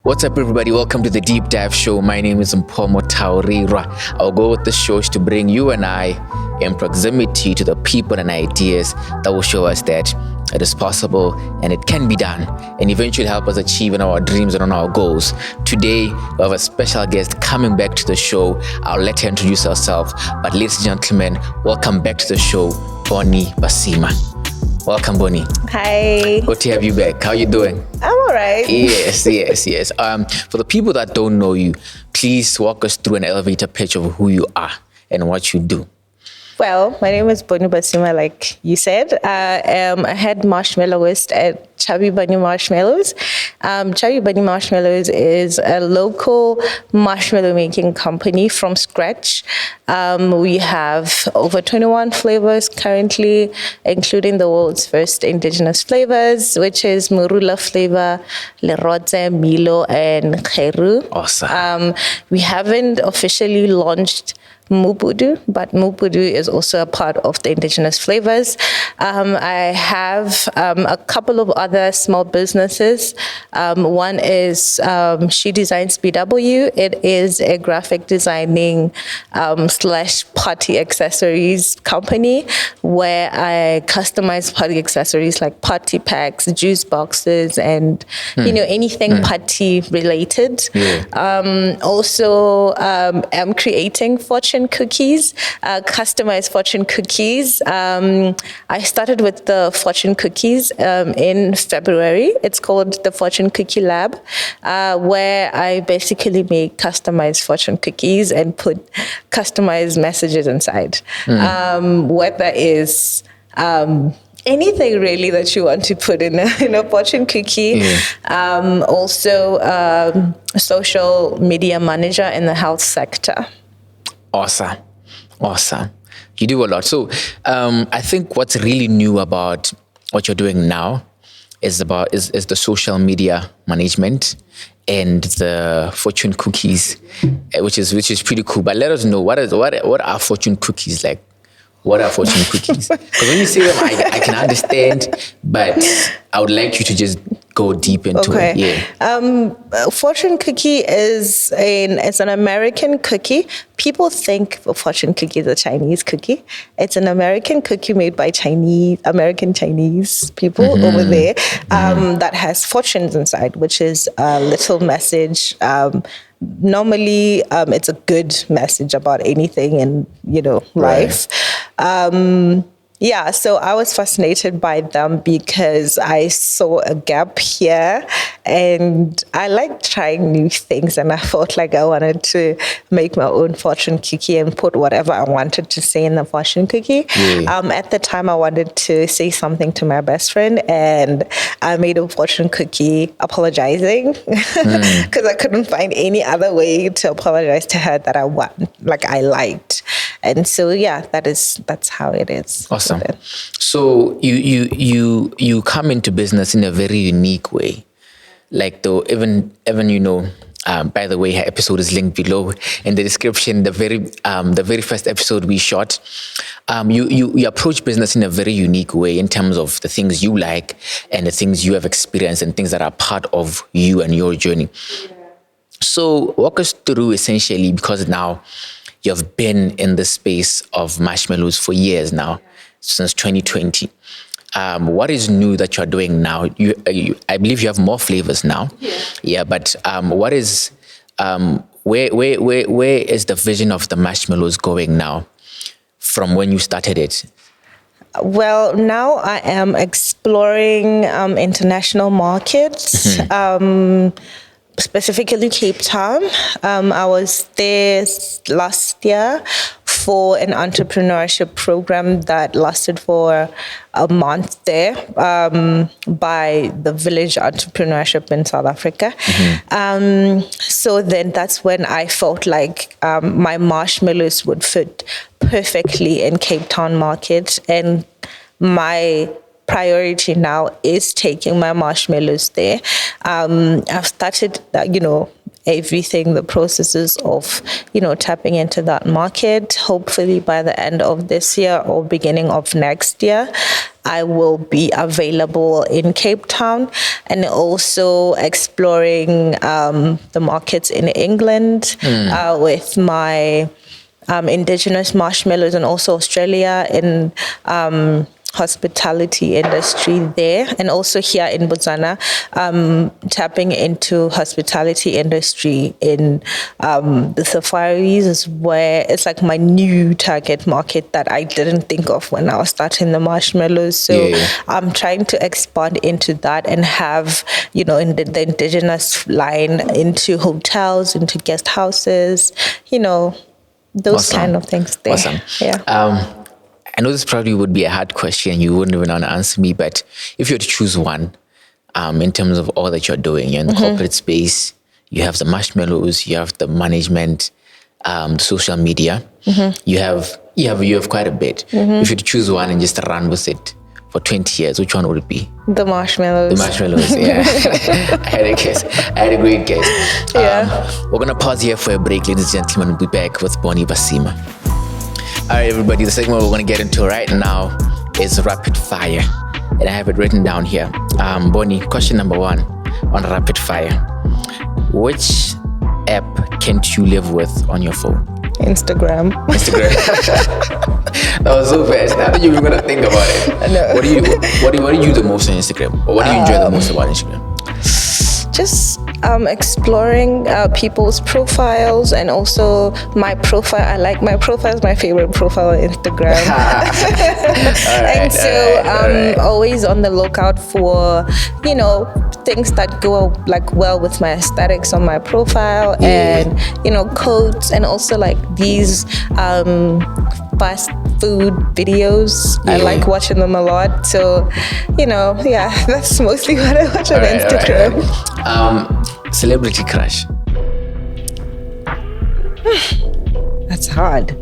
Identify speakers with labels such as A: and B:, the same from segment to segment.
A: What's up, everybody? Welcome to the Deep Dive Show. My name is Mpomo Taurira. Our goal with this show is to bring you and I in proximity to the people and ideas that will show us that it is possible and it can be done, and eventually help us achieve our dreams and on our goals. Today, we have a special guest coming back to the show. I'll let her introduce herself. But ladies and gentlemen, welcome back to the show, Bonnie Basima. Welcome, Bonnie.
B: Hi.
A: Good to have you back. How are you doing?
B: I'm all right.
A: Yes. For the people that don't know you, please walk us through an elevator pitch of who you are and what you do.
B: Well, my name is Bonnie Basima, like you said. I am a head marshmallowist at Chubby Bunny Marshmallows. Chubby Bunny Marshmallows is a local marshmallow making company from scratch. We have over 21 flavors currently, including the world's first indigenous flavors, which is Murula flavor, Lerotse, Milo, and Kheru.
A: Awesome.
B: We haven't officially launched Mubudu, but Mubudu is also a part of the indigenous flavors. I have a couple of other small businesses. One is She Designs BW. It is a graphic designing / party accessories company where I customize party accessories like party packs, juice boxes, and anything party related.
A: Yeah.
B: Also, I'm creating fortune cookies, customized fortune cookies. I started with the fortune cookies in February. It's called the Fortune Cookie Lab, where I basically make customized fortune cookies and put customized messages inside. Whether is anything really that you want to put in a fortune cookie. Also, social media manager in the health sector.
A: Awesome. You do a lot. So I think what's really new about what you're doing now is the social media management and the fortune cookies, which is pretty cool. But let us know what are fortune cookies like? What are fortune cookies? Because when you say them, I can understand, but I would like you to just go deep into it. Yeah.
B: Fortune cookie is an American cookie. People think fortune cookie is a Chinese cookie. It's an American cookie made by American Chinese people over there that has fortunes inside, which is a little message. Normally, it's a good message about anything in life. So I was fascinated by them because I saw a gap here, and I like trying new things, and I felt like I wanted to make my own fortune cookie and put whatever I wanted to say in the fortune cookie. At the time, I wanted to say something to my best friend, and I made a fortune cookie apologizing because I couldn't find any other way to apologize to her that I liked. And so that's how it is.
A: Awesome. So you come into business in a very unique way. Like though even by the way, her episode is linked below in the description. The very first episode we shot, you approach business in a very unique way in terms of the things you like and the things you have experienced and things that are part of you and your journey. So walk us through essentially, because now you've been in the space of marshmallows for years now, since 2020. What is new that you're doing now? I believe you have more flavors now. Yeah. But what is where is the vision of the marshmallows going now from when you started it?
B: Well, now I am exploring international markets. Specifically Cape Town. I was there last year for an entrepreneurship program that lasted for a month there by the Village Entrepreneurship in South Africa. So then that's when I felt like my marshmallows would fit perfectly in Cape Town market, and my priority now is taking my marshmallows there. I've started, everything, the processes of, tapping into that market, hopefully by the end of this year or beginning of next year. I will be available in Cape Town, and also exploring the markets in England with my indigenous marshmallows, and also Australia in hospitality industry there, and also here in Botswana, tapping into hospitality industry in the safaris is where it's like my new target market that I didn't think of when I was starting the marshmallows. So I'm trying to expand into that and have, in the indigenous line into hotels, into guest houses, those
A: Awesome.
B: kind of things there.
A: Awesome.
B: Yeah.
A: I know this probably would be a hard question. You wouldn't even want to answer me, but if you had to choose one, in terms of all that you're doing, you're in the corporate space, you have the marshmallows, you have the management, the social media, you have quite a bit. If you had to choose one and just run with it for 20 years, which one would it be?
B: The marshmallows.
A: The marshmallows, yeah. I had a guess. I had a great guess. We're going to pause here for a break, ladies and gentlemen. We'll be back with Bonnie Basima. All right, everybody, the segment we're going to get into right now is rapid fire. And I have it written down here. Bonnie, question number 1 on rapid fire. Which app can't you live with on your phone?
B: Instagram.
A: That was so fast. I thought you were going to think about it.
B: I know.
A: What do you do the most on Instagram? Or what do you enjoy the most about Instagram?
B: Just exploring people's profiles, and also my profile. I like my profile is my favorite profile on Instagram. And so always on the lookout for, things that go like well with my aesthetics on my profile, and quotes, and also like these fast food videos. I like watching them a lot. So, that's mostly what I watch on Instagram.
A: Celebrity crush.
B: That's hard.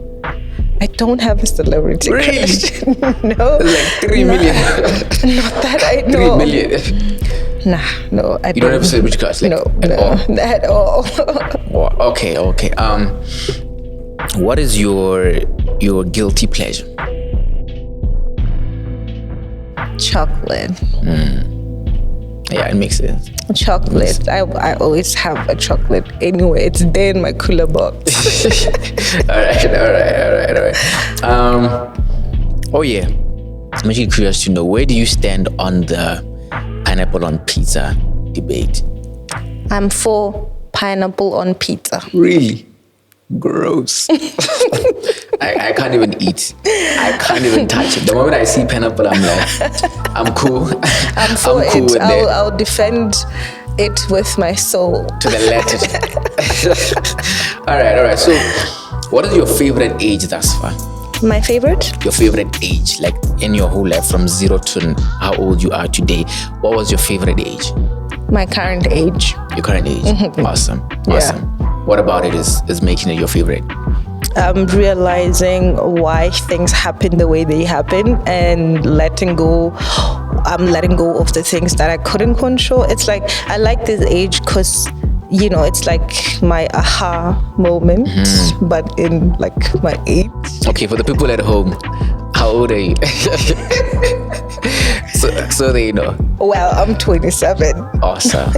B: I don't have a celebrity crush. No.
A: Like 3 million.
B: Not that I know.
A: 3 million.
B: No, I don't.
A: You don't have a celebrity crush? Like,
B: no,
A: at all?
B: at all.
A: Okay. What is your guilty pleasure?
B: Chocolate.
A: Yeah, it makes sense.
B: Chocolate. I always have a chocolate anyway. It's there in my cooler box.
A: All right. I'm actually curious to know, where do you stand on the pineapple on pizza debate?
B: I'm for pineapple on pizza.
A: Really? Gross. I can't even eat. I can't even touch it. The moment I see pineapple, I'm like, I'm cool.
B: I'm for
A: I'm cool
B: it.
A: with
B: I'll defend it with my soul.
A: To the letter. All right. So, what is your favorite age thus far?
B: My favorite?
A: Your favorite age, like in your whole life, from 0 to how old you are today. What was your favorite age?
B: My current age.
A: Your current age. Awesome. What about it is making it your favorite?
B: Realizing why things happen the way they happen, and letting go of the things that I couldn't control. It's like I like this age because it's like my aha moment, but in like my age.
A: Okay, for the people at home, how old are you? so they know.
B: Well, I'm 27.
A: Awesome.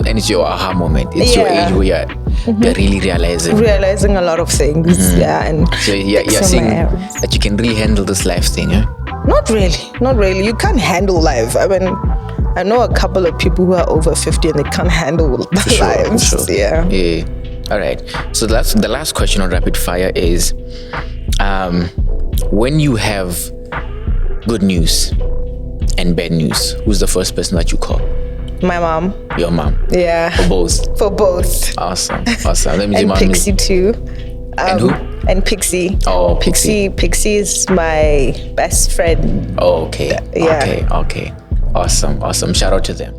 A: And it's your aha moment. It's your age where you're really realizing
B: a lot of things. And
A: so you're seeing that you can really handle this life thing, yeah?
B: Not really. You can't handle life. I mean, I know a couple of people who are over 50 and they can't handle their lives.
A: For sure. Yeah. All right. So the last question on rapid fire is, when you have good news and bad news, who's the first person that you call?
B: My mom.
A: Your mom?
B: Yeah.
A: For both?
B: For both.
A: Awesome. Let me see.
B: And Pixie too.
A: And who?
B: And Pixie.
A: Oh, Pixie.
B: Pixie is my best friend.
A: Oh, okay.
B: Yeah.
A: Okay. Awesome. Shout out to them.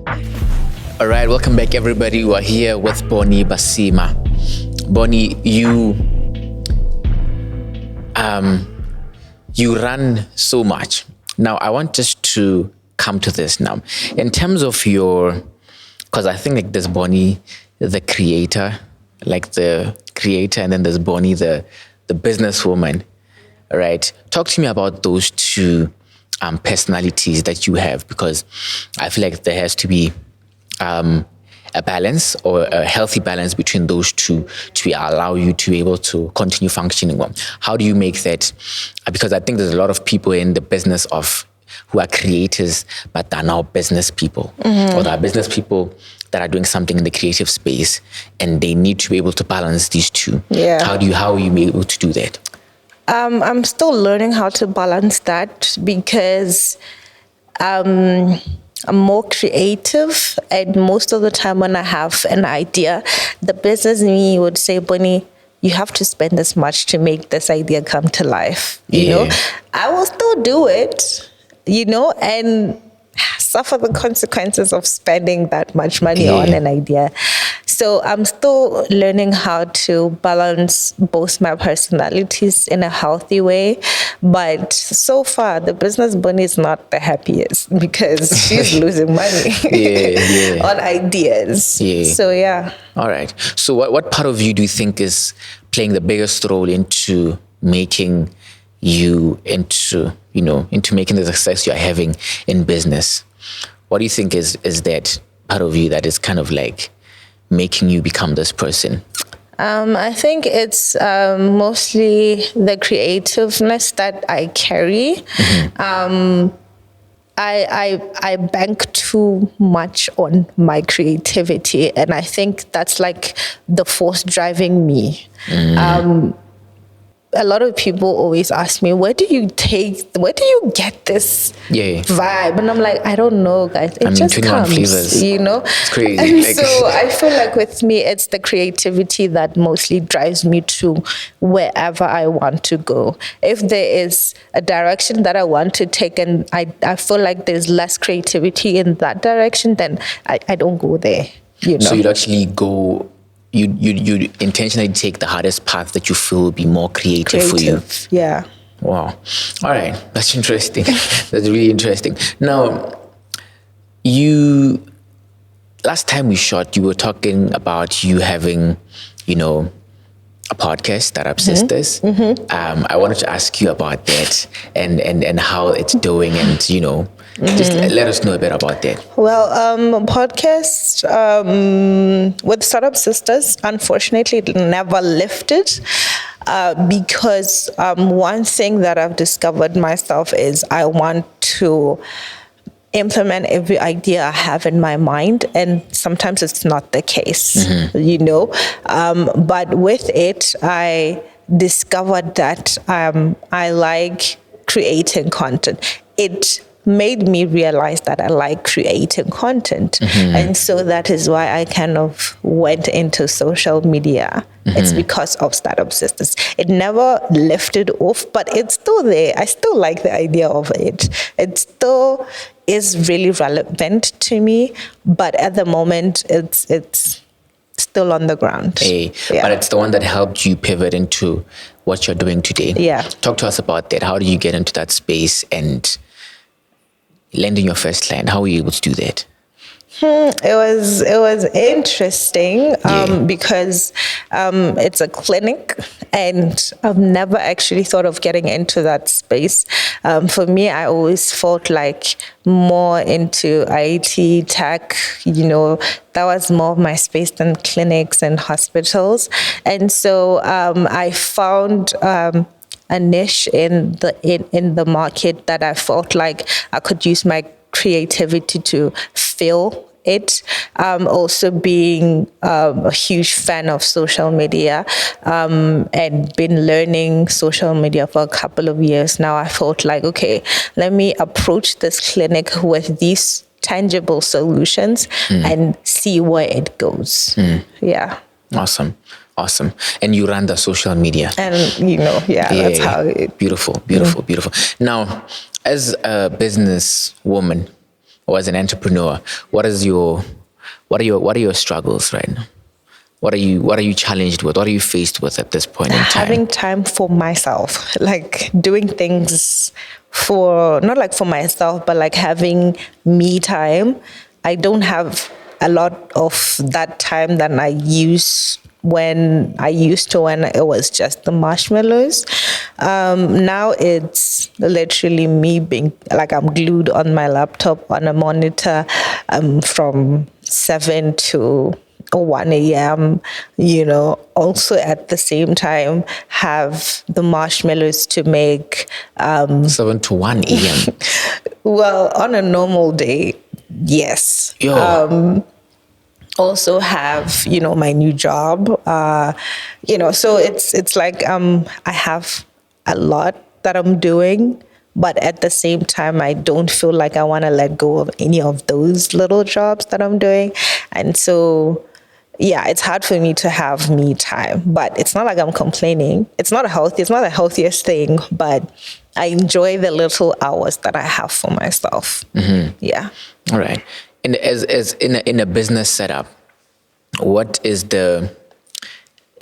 A: All right, welcome back, everybody. We are here with Bonnie Basima. Bonnie, you run so much. Now, I want us to come to this now. In terms of because I think like there's Bonnie, the creator, and then there's Bonnie, the businesswoman, right? Talk to me about those two personalities that you have? Because I feel like there has to be a balance, or a healthy balance between those two, to allow you to be able to continue functioning well. How do you make that? Because I think there's a lot of people in the business who are creators, but they're now business people, or there are business people that are doing something in the creative space, and they need to be able to balance these two.
B: Yeah.
A: How are you able to do that?
B: I'm still learning how to balance that, because I'm more creative, and most of the time when I have an idea, the business in me would say, Bonnie, you have to spend this much to make this idea come to life. You know, I will still do it, and suffer the consequences of spending that much money on an idea. So I'm still learning how to balance both my personalities in a healthy way. But so far, the business bunny is not the happiest, because she's losing money on ideas. Yeah. So, yeah.
A: All right. So what part of you do you think is playing the biggest role into making you into making the success you're having in business? What do you think is that part of you that is kind of like making you become this person?
B: I think it's mostly the creativeness that I carry. I bank too much on my creativity, and I think that's like the force driving me. A lot of people always ask me, where do you get this vibe? And I'm like, I don't know, guys. It just comes,
A: flavours. It's crazy.
B: And so I feel like with me, it's the creativity that mostly drives me to wherever I want to go. If there is a direction that I want to take, and I feel like there's less creativity in that direction, then I don't go there.
A: So you'd actually go... You intentionally take the hardest path that you feel will be more creative for you.
B: Yeah.
A: Wow. All right. That's interesting. That's really interesting. Now, last time we shot, you were talking about you having, a podcast, Startup Sisters. I wanted to ask you about that and how it's doing, and just let us know a bit about that.
B: Well, podcast with Startup Sisters, unfortunately, it never lifted, because one thing that I've discovered myself is I want to implement every idea I have in my mind, and sometimes it's not the case, but with it, I discovered that I like creating content. It made me realize that I like creating content. And so that is why I kind of went into social media. It's because of Startup Sisters. It never lifted off, but it's still there. I still like the idea of it. It still is really relevant to me, but at the moment it's still on the ground.
A: But it's the one that helped you pivot into what you're doing today.
B: Yeah.
A: Talk to us about that. How do you get into that space and landing your first client? How were you able to do that?
B: It was interesting because it's a clinic, and I've never actually thought of getting into that space. For me, I always felt like more into IT, tech, that was more of my space than clinics and hospitals. And so I found a niche in the market that I felt like I could use my creativity to fill it. Also being a huge fan of social media and been learning social media for a couple of years now, I felt like, okay, let me approach this clinic with these tangible solutions and see where it goes. Yeah.
A: Awesome. And you run the social media.
B: And, that's how it...
A: Beautiful. Now, as a business woman or as an entrepreneur, what are your struggles right now? What are you challenged with? What are you faced with at this point in time?
B: Having time for myself, like doing things not like for myself, but like having me time. I don't have a lot of that time that I use when it was just the marshmallows. Now it's literally me being like I'm glued on my laptop on a monitor from 7 to 1 a.m., also at the same time have the marshmallows to make.
A: 7 to 1 a.m.
B: Well, on a normal day, yes. Also have, my new job, so it's like I have a lot that I'm doing, but at the same time, I don't feel like I want to let go of any of those little jobs that I'm doing. And so, yeah, it's hard for me to have me time, but it's not like I'm complaining. It's not the healthiest thing, but I enjoy the little hours that I have for myself. Yeah.
A: All right. And as in a business setup, what is the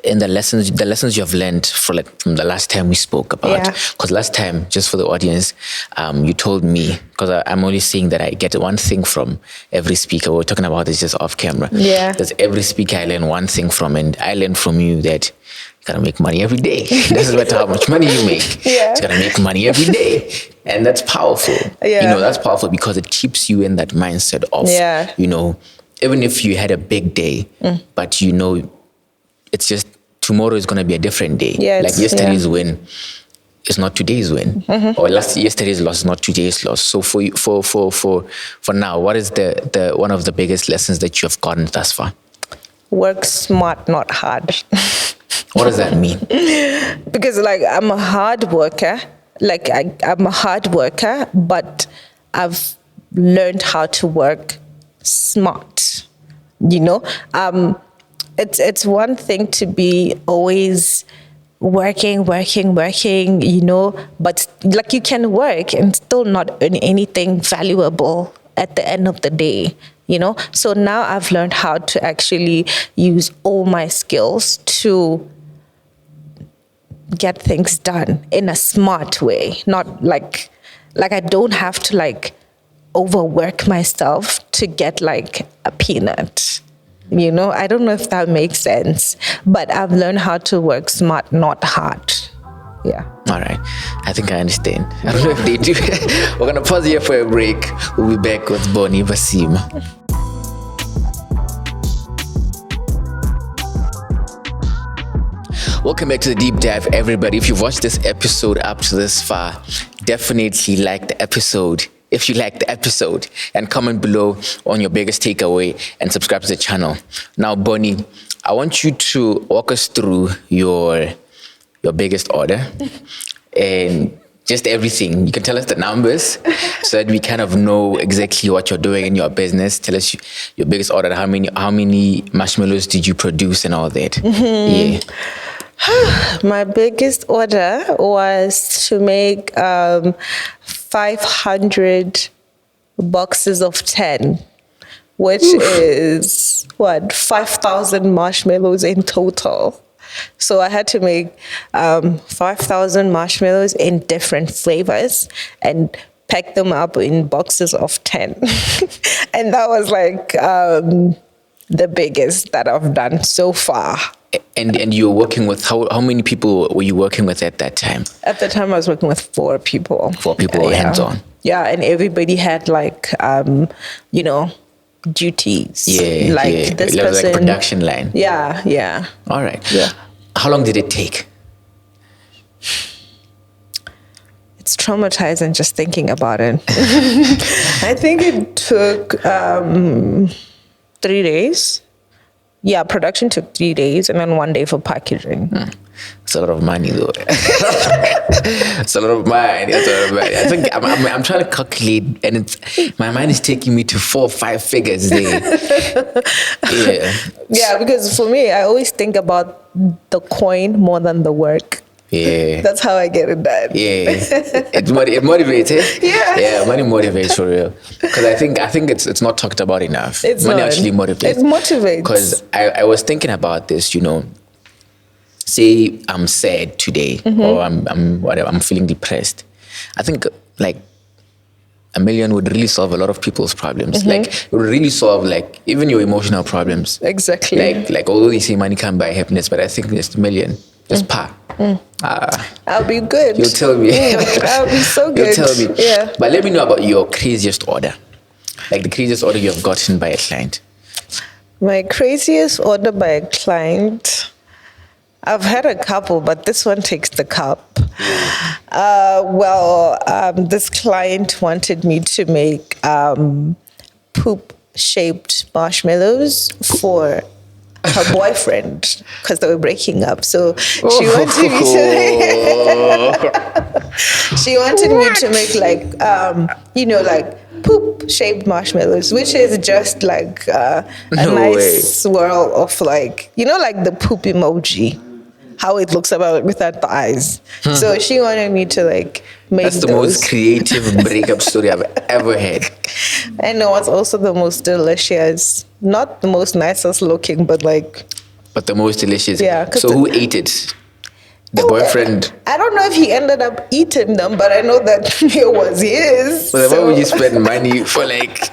A: lessons you've learned from the last time we spoke about? Because last time, just for the audience, you told me, because I'm only saying that I get one thing from every speaker. We were talking about this just off camera.
B: Yeah.
A: There's every speaker I learn one thing from, and I learned from you that you gotta make money every day. Doesn't matter how much money you make.
B: Yeah.
A: You gotta make money every day. And that's powerful.
B: Yeah.
A: That's powerful because it keeps you in that mindset of, even if you had a big day, but it's just tomorrow is going to be a different day.
B: Yeah,
A: like yesterday's win is not today's win, or yesterday's loss is not today's loss. So for now, what is the one of the biggest lessons that you have gotten thus far?
B: Work smart, not hard.
A: What does that mean?
B: Because I'm a hard worker. I'm a hard worker, but I've learned how to work smart. It's one thing to be always working, but you can work and still not earn anything valuable at the end of the day. So now I've learned how to actually use all my skills to get things done in a smart way, not like I don't have to overwork myself to get a peanut. I don't know if that makes sense, but I've learned how to work smart, not hard. Yeah.
A: All right. I think I understand. I don't know if they do. We're going to pause here for a break. We'll be back with Bonnie Basima. Welcome back to the Deep Dive, everybody. If you've watched this episode up to this far, definitely like the episode. If you like the episode, and comment below on your biggest takeaway and subscribe to the channel. Now, Bonnie, I want you to walk us through your biggest order and just everything. You can tell us the numbers so that we kind of know exactly what you're doing in your business. Tell us your biggest order, how many marshmallows did you produce and all that. Yeah.
B: My biggest order was to make 500 boxes of 10, which is 5,000 marshmallows in total. So I had to make 5,000 marshmallows in different flavors and pack them up in boxes of 10. And that was the biggest that I've done so far.
A: And you were working with, how many people were you working with at that time?
B: At the time, I was working with 4 people.
A: 4 people hands-on.
B: Yeah, and everybody had duties.
A: Yeah,
B: this
A: it was
B: person.
A: like production line.
B: Yeah.
A: All right.
B: Yeah.
A: How long did it take?
B: It's traumatizing just thinking about it. I think it took 3 days. Yeah, production took 3 days and then 1 day for packaging.
A: It's a lot of money, though. It's a lot of money. I think I'm trying to calculate, and my mind is taking me to 4 or 5 figures there. Yeah.
B: Yeah, because for me, I always think about the coin more than the work.
A: Yeah.
B: That's how I get it done.
A: Yeah. It motivates, eh? Yeah, money motivates for real. Because I think it's not talked about enough. Money actually motivates.
B: It motivates.
A: Because I was thinking about this, say I'm sad today or I'm feeling depressed. I think a million would really solve a lot of people's problems. Like it would really solve like even your emotional problems.
B: Exactly.
A: Like although they say money can't buy happiness, but I think just a million, just par.
B: I'll be good.
A: You'll tell me.
B: I'll be so good.
A: You'll tell me.
B: Yeah.
A: But let me know about your craziest order. Like the craziest order you have gotten by a client.
B: My craziest order by a client. I've had a couple, but this one takes the cup. This client wanted me to make poop-shaped marshmallows for her boyfriend because they were breaking up. So she wanted me to she wanted me to make like poop-shaped marshmallows, which is just like a nice swirl of like the poop emoji. How it looks without the eyes. So she wanted me to like make
A: That's the
B: those.
A: most creative breakup story I've ever heard.
B: And it was also the most delicious. Not the most nicest looking, but
A: But the most delicious.
B: Yeah,
A: So who ate it? The boyfriend?
B: I don't know if he ended up eating them, but I know that it was his.
A: But why would you spend money for like...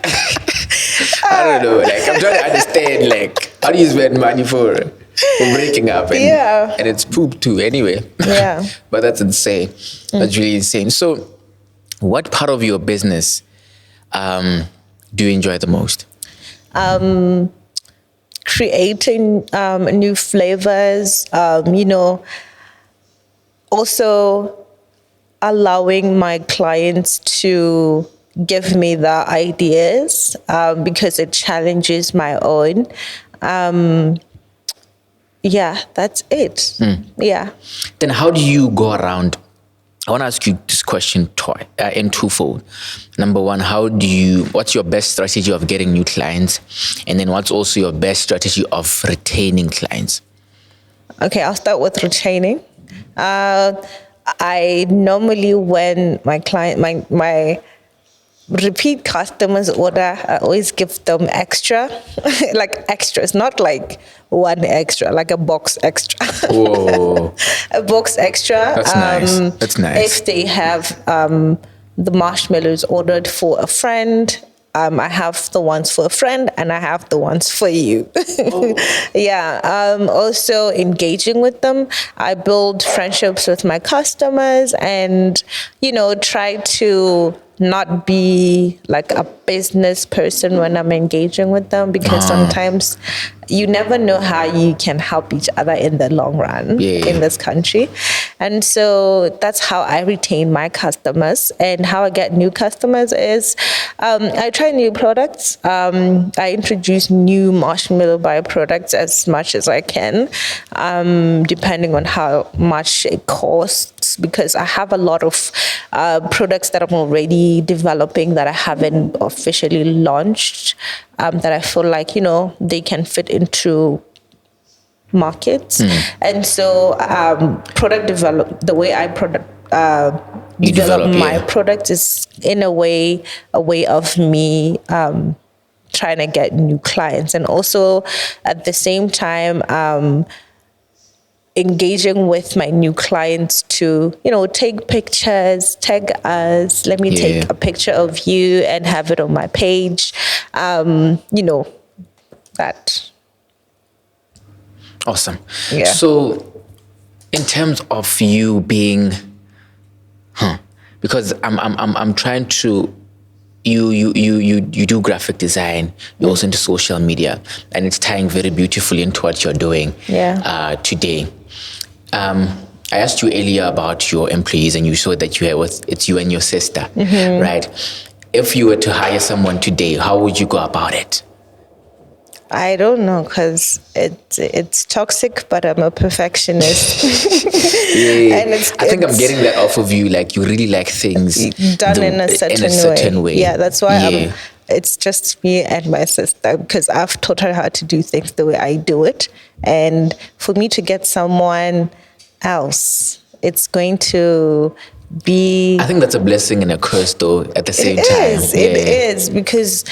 A: I don't know. Like I'm trying to understand. Like how do you spend money for breaking up? And it's poop too. Anyway.
B: Yeah.
A: But that's insane. That's really insane. So, what part of your business do you enjoy the most?
B: Creating new flavors. Also allowing my clients to give me the ideas because it challenges my own. Yeah, that's it. Yeah.
A: Then how do you go around? I want to ask you this question in twofold. Number one, what's your best strategy of getting new clients? And then what's also your best strategy of retaining clients?
B: Okay, I'll start with retaining. I normally, when my repeat customers order, I always give them extra, like extras, not like one extra, like a box extra.
A: Whoa.
B: A box extra.
A: That's nice. That's nice.
B: If they have the marshmallows ordered for a friend, I have the ones for a friend and I have the ones for you. Yeah. Also engaging with them. I build friendships with my customers and, try to not be like a business person when I'm engaging with them because sometimes you never know how you can help each other in the long run in this country. And so that's how I retain my customers. And how I get new customers is I try new products. I introduce new marshmallow byproducts as much as I can, depending on how much it costs, because I have a lot of products that I'm already developing that I haven't officially launched, that I feel like, they can fit into markets. And so the way I develop my product is in a way of me trying to get new clients, and also at the same time engaging with my new clients to, take pictures, tag us, let me take a picture of you and have it on my page. That.
A: Awesome.
B: Yeah.
A: So in terms of you being, because I'm trying to, you do graphic design, you're also into social media, and it's tying very beautifully into what you're doing today. I asked you earlier about your employees, and you saw that it's you and your sister, right? If you were to hire someone today, how would you go about it?
B: I don't know, because it's toxic, but I'm a perfectionist.
A: And I think I'm getting that off of you. Like you really like things
B: done in a certain way. Yeah, that's why it's just me and my sister, because I've taught her how to do things the way I do it. And for me to get someone else, it's going to be...
A: I think that's a blessing and a curse, though, at the same time.
B: It is, because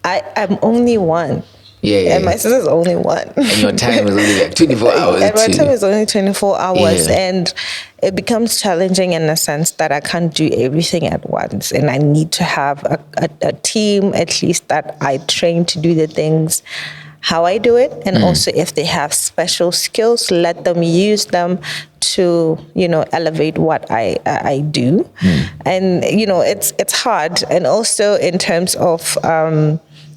B: I'm only one.
A: Yeah.
B: And my sister's only one.
A: And your time is only like 24 hours.
B: And my
A: too.
B: time is only 24 hours.
A: Yeah.
B: And it becomes challenging in the sense that I can't do everything at once. And I need to have a team, at least, that I train to do the things how I do it. And also, if they have special skills, let them use them to, elevate what I do. And, it's hard. And also in terms of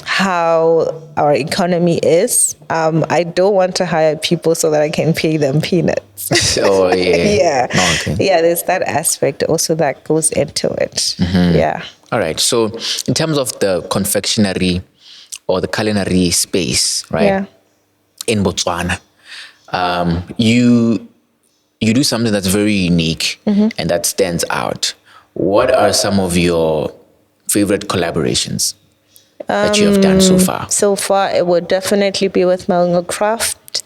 B: how our economy is, I don't want to hire people so that I can pay them peanuts.
A: Oh, yeah.
B: Yeah.
A: Oh, okay.
B: Yeah, there's that aspect also that goes into it. Yeah.
A: All right. So in terms of the confectionery or the culinary space, right?
B: Yeah.
A: In Botswana, you do something that's very unique and that stands out. What are some of your favorite collaborations that you have done so far?
B: So far, it would definitely be with Malunga Craft.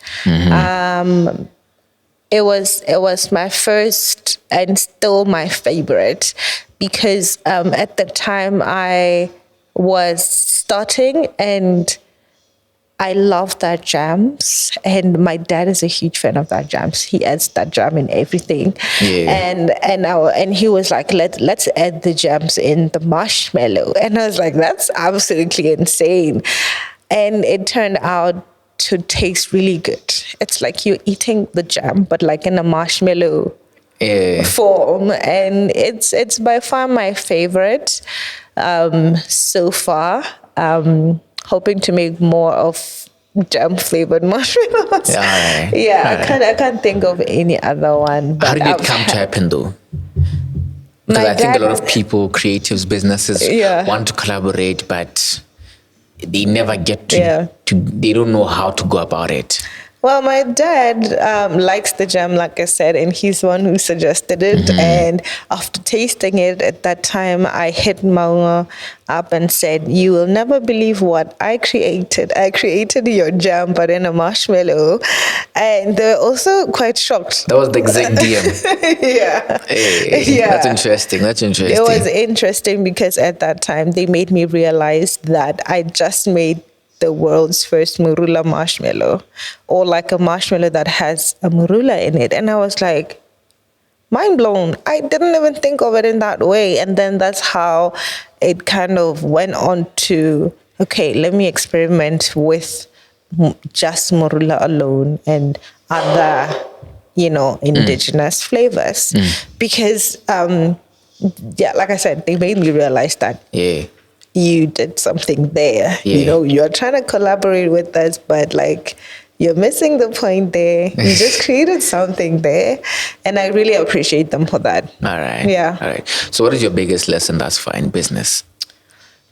B: It was my first and still my favorite because at the time I was starting and I love that jams, and my dad is a huge fan of that jams. He adds that jam in everything, and he was like, let's add the jams in the marshmallow, and I was like, that's absolutely insane, and it turned out to taste really good. It's like you're eating the jam, but like in a marshmallow form, and it's by far my favorite so far. Hoping to make more of jam flavored marshmallows.
A: Yeah, right.
B: Yeah, I can't think of any other one. But
A: How did it come to happen though? Because I think a lot of people, creatives, businesses want to collaborate, but they never get to, they don't know how to go about it.
B: Well, my dad likes the jam, like I said, and he's the one who suggested it. And after tasting it at that time, I hit Maunga up and said, "You will never believe what I created. I created your jam, but in a marshmallow." And they're also quite shocked.
A: That was the exact DM.
B: Yeah.
A: That's interesting.
B: It was interesting because at that time, they made me realize that I just made the world's first marula marshmallow, or like a marshmallow that has a marula in it. And I was like, mind blown. I didn't even think of it in that way. And then that's how it kind of went on to, okay, let me experiment with just marula alone and other, indigenous flavors. Because, like I said, they made me realize that you did something there. You're trying to collaborate with us, but like you're missing the point there. You just created something there. And I really appreciate them for that.
A: All right.
B: Yeah.
A: All right. So what is your biggest lesson thus far in business?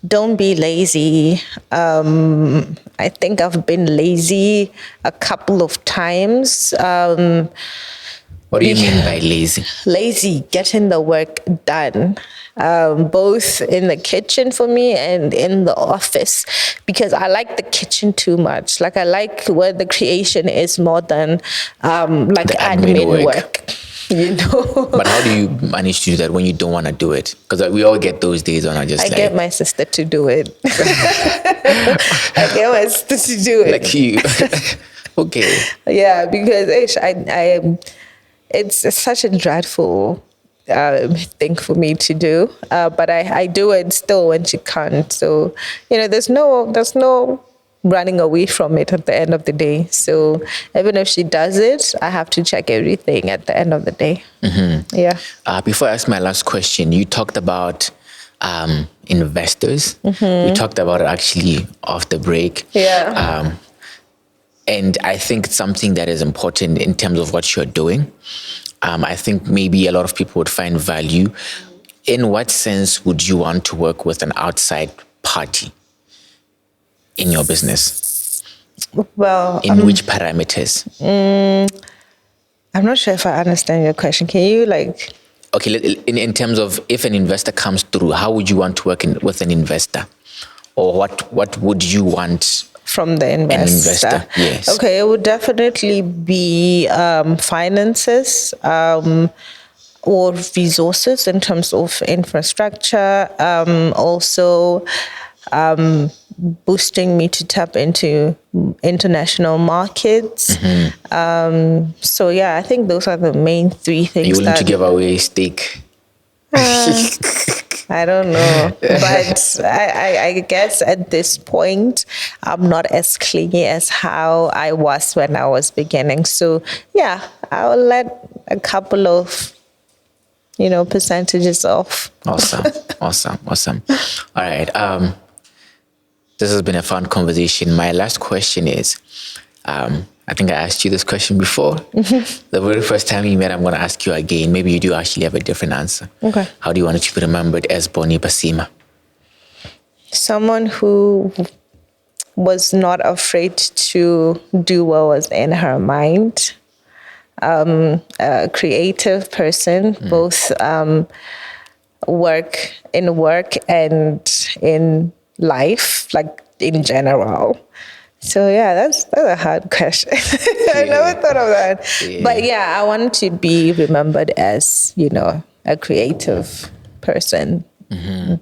B: Don't be lazy. I think I've been lazy a couple of times.
A: What do you mean by lazy?
B: Lazy, getting the work done, both in the kitchen for me and in the office, because I like the kitchen too much. Like I like where the creation is more than like the admin work.
A: But how do you manage to do that when you don't want to do it? Because we all get those days when I
B: get my sister to do it. I get my sister to do it.
A: Like you. Okay.
B: Yeah, because it's such a dreadful thing for me to do, but I do it still when she can't. So there's no running away from it at the end of the day. So even if she does it, I have to check everything at the end of the day. Yeah.
A: Before I ask my last question, you talked about investors. We talked about it actually off the break.
B: Yeah.
A: And I think it's something that is important in terms of what you're doing. I think maybe a lot of people would find value. In what sense would you want to work with an outside party in your business?
B: Well,
A: in which parameters?
B: I'm not sure if I understand your question. Can you
A: Okay, in terms of if an investor comes through, how would you want to work with an investor? Or what would you want
B: from the investor?
A: An investor, yes.
B: Okay, it would definitely be finances or resources in terms of infrastructure. Also, boosting me to tap into international markets. So yeah, I think those are the main three things.
A: You willing to give away steak?
B: I don't know, but I guess at this point, I'm not as clingy as how I was when I was beginning. So yeah, I'll let a couple of, percentages off.
A: Awesome. All right. This has been a fun conversation. My last question is, I think I asked you this question before. The very first time we met, I'm going to ask you again. Maybe you do actually have a different answer.
B: Okay.
A: How do you want it to be remembered as Bonnie Basima?
B: Someone who was not afraid to do what was in her mind. A creative person, both work and in life, like in general. So yeah, that's a hard question. I never thought of that. Yeah. But yeah, I wanted to be remembered as, a creative person.
A: Mm-hmm.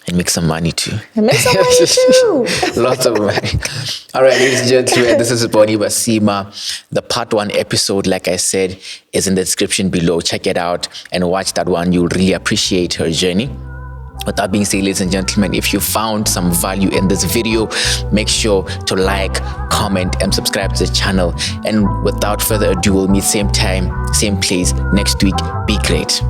A: And make some money too. Lots of money. All right, ladies and gentlemen, this is Bonnie Basima. The part 1 episode, like I said, is in the description below. Check it out and watch that one. You'll really appreciate her journey. With that being said, ladies and gentlemen, if you found some value in this video, make sure to like, comment, and subscribe to the channel. And without further ado, we'll meet same time, same place next week. Be great.